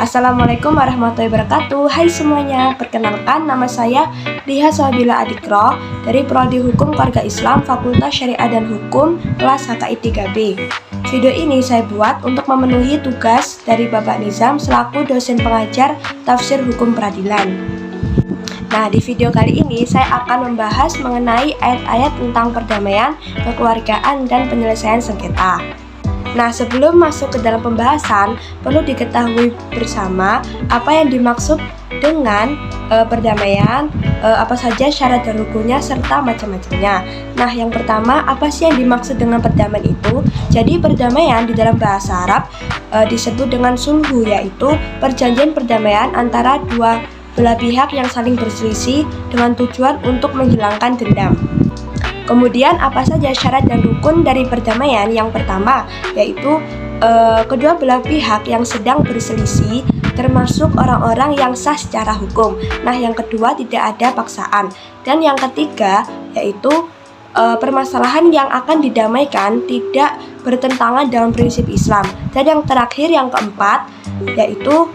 Assalamualaikum warahmatullahi wabarakatuh. Hai semuanya, perkenalkan nama saya Liha Swabila Adikro dari Prodi Hukum Keluarga Islam Fakultas Syariah dan Hukum kelas HKI 3B. Video ini saya buat untuk memenuhi tugas dari Bapak Nizam selaku dosen pengajar tafsir hukum peradilan. Nah, di video kali ini saya akan membahas mengenai ayat-ayat tentang perdamaian, kekeluargaan, dan penyelesaian sengketa. Nah, sebelum masuk ke dalam pembahasan, perlu diketahui bersama apa yang dimaksud dengan perdamaian, apa saja syarat dan rukunnya, serta macam-macamnya. Nah, yang pertama, apa sih yang dimaksud dengan perdamaian itu? Jadi, perdamaian di dalam bahasa Arab disebut dengan sulhu, yaitu perjanjian perdamaian antara dua belah pihak yang saling berselisih dengan tujuan untuk menghilangkan dendam. Kemudian apa saja syarat dan rukun dari perdamaian? Yang pertama yaitu kedua belah pihak yang sedang berselisih termasuk orang-orang yang sah secara hukum. Nah, yang kedua tidak ada paksaan. Dan yang ketiga yaitu permasalahan yang akan didamaikan tidak bertentangan dalam prinsip Islam. Dan yang terakhir, yang keempat yaitu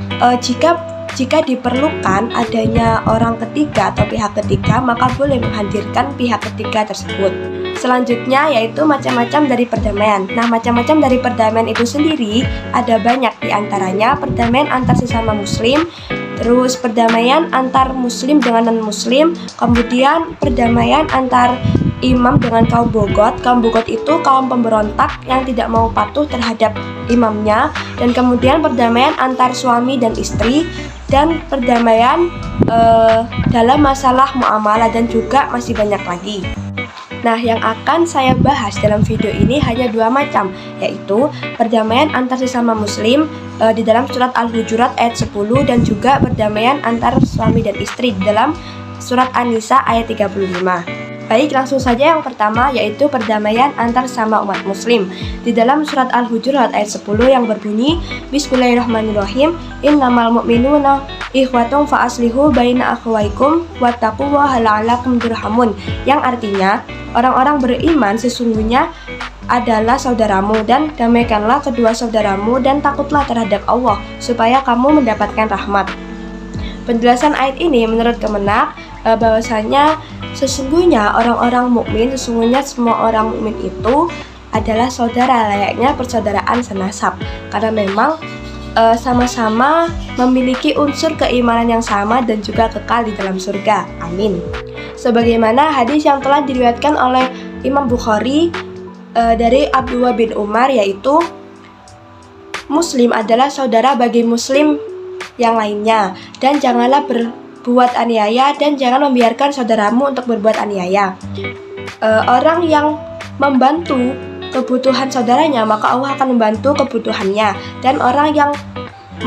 jika diperlukan adanya orang ketiga atau pihak ketiga, maka boleh menghadirkan pihak ketiga tersebut. Selanjutnya yaitu macam-macam dari perdamaian. Nah, macam-macam dari perdamaian itu sendiri ada banyak, diantaranya perdamaian antar sesama muslim, terus perdamaian antar muslim dengan non-muslim, kemudian perdamaian antar imam dengan kaum bogot. Kaum bogot itu kaum pemberontak yang tidak mau patuh terhadap imamnya. Dan kemudian perdamaian antar suami dan istri, dan perdamaian dalam masalah muamalah, dan juga masih banyak lagi. Nah, yang akan saya bahas dalam video ini hanya dua macam, yaitu perdamaian antar sesama muslim di dalam surat Al-Hujurat ayat 10, dan juga perdamaian antar suami dan istri di dalam surat An-Nisa ayat 35. Baik, langsung saja yang pertama yaitu perdamaian antar sama umat muslim di dalam surat Al-Hujurat ayat 10 yang berbunyi Bismillahirrahmanirrahim, innamal mu'minuna ikhwatum fa aslihu baina akhwaikum wattaqullaha la'allakum turhamun, yang artinya orang-orang beriman sesungguhnya adalah saudaramu, dan damaikanlah kedua saudaramu dan takutlah terhadap Allah supaya kamu mendapatkan rahmat. Penjelasan ayat ini menurut Kemenak bahwasanya sesungguhnya orang-orang mukmin, sesungguhnya semua orang mukmin itu adalah saudara, layaknya persaudaraan senasab, karena memang sama-sama memiliki unsur keimanan yang sama dan juga kekal di dalam surga. Amin. Sebagaimana hadis yang telah diriwayatkan oleh Imam Bukhari dari Abdullah bin Umar, yaitu muslim adalah saudara bagi muslim yang lainnya, dan janganlah berbuat aniaya dan jangan membiarkan saudaramu untuk berbuat aniaya. Orang yang membantu kebutuhan saudaranya, maka Allah akan membantu kebutuhannya. Dan orang yang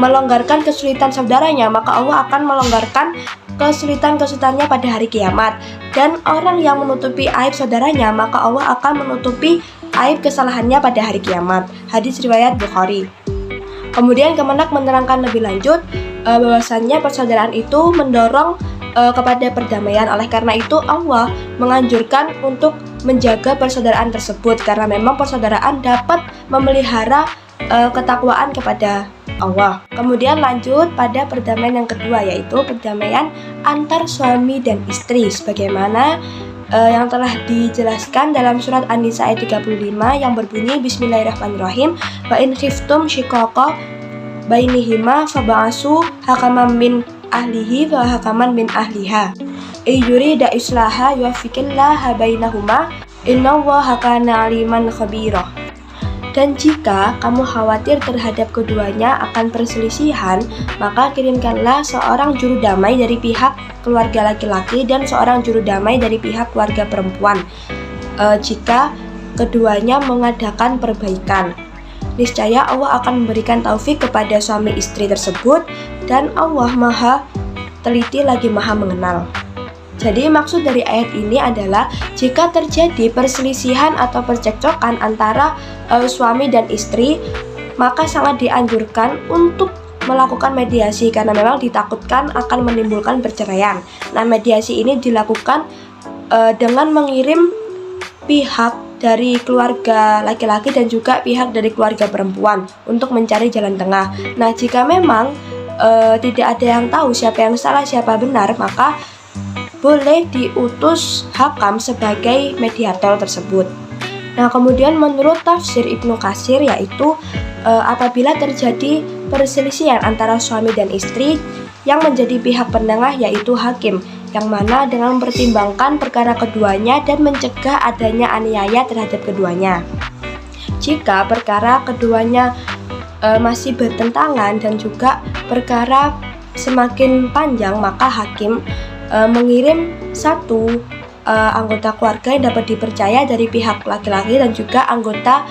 melonggarkan kesulitan saudaranya, maka Allah akan melonggarkan kesulitan-kesulitannya pada hari kiamat. Dan orang yang menutupi aib saudaranya, maka Allah akan menutupi aib kesalahannya pada hari kiamat. Hadis riwayat Bukhari. Kemudian Kemenak menerangkan lebih lanjut bahwasannya persaudaraan itu mendorong kepada perdamaian. Oleh karena itu Allah menganjurkan untuk menjaga persaudaraan tersebut, karena memang persaudaraan dapat memelihara ketakwaan kepada Allah. Kemudian lanjut pada perdamaian yang kedua, yaitu perdamaian antar suami dan istri, sebagaimana yang telah dijelaskan dalam surat An-Nisa ayat 35 yang berbunyi Bismillahirrahmanirrahim, wa in khiftum shiqaqa bainihima faba'asu hakaman min ahlihi wa hakaman min ahliha yurida islaha yuwaffiqillaha bainahuma innallaha kana aliman khabira. Dan jika kamu khawatir terhadap keduanya akan perselisihan, maka kirimkanlah seorang juru damai dari pihak keluarga laki-laki dan seorang juru damai dari pihak keluarga perempuan jika keduanya mengadakan perbaikan. Niscaya Allah akan memberikan taufik kepada suami istri tersebut, dan Allah Maha Teliti lagi Maha Mengenal. Jadi maksud dari ayat ini adalah jika terjadi perselisihan atau percekcokan antara suami dan istri, maka sangat dianjurkan untuk melakukan mediasi, karena memang ditakutkan akan menimbulkan perceraian. Nah, mediasi ini dilakukan dengan mengirim pihak dari keluarga laki-laki dan juga pihak dari keluarga perempuan untuk mencari jalan tengah. Nah, jika memang tidak ada yang tahu siapa yang salah siapa benar, maka boleh diutus hakam sebagai mediator tersebut. Nah, kemudian menurut tafsir Ibnu Katsir yaitu apabila terjadi perselisihan antara suami dan istri, yang menjadi pihak penengah yaitu hakim, yang mana dengan mempertimbangkan perkara keduanya dan mencegah adanya aniaya terhadap keduanya. Jika perkara keduanya masih bertentangan dan juga perkara semakin panjang, maka hakim mengirim satu anggota keluarga yang dapat dipercaya dari pihak laki-laki dan juga anggota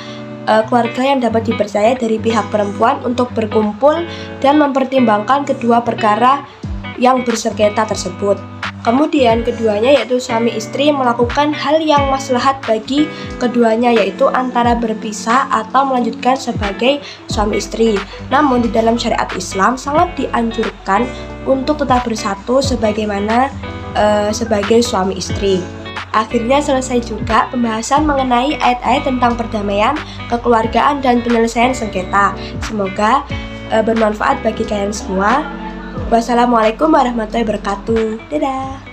keluarga yang dapat dipercaya dari pihak perempuan untuk berkumpul dan mempertimbangkan kedua perkara yang bersengketa tersebut. Kemudian keduanya yaitu suami istri melakukan hal yang maslahat bagi keduanya, yaitu antara berpisah atau melanjutkan sebagai suami istri. Namun di dalam syariat Islam sangat dianjurkan untuk tetap bersatu sebagaimana sebagai suami istri. Akhirnya selesai juga pembahasan mengenai ayat-ayat tentang perdamaian, kekeluargaan, dan penyelesaian sengketa. Semoga bermanfaat bagi kalian semua. Wassalamualaikum warahmatullahi wabarakatuh. Dadah.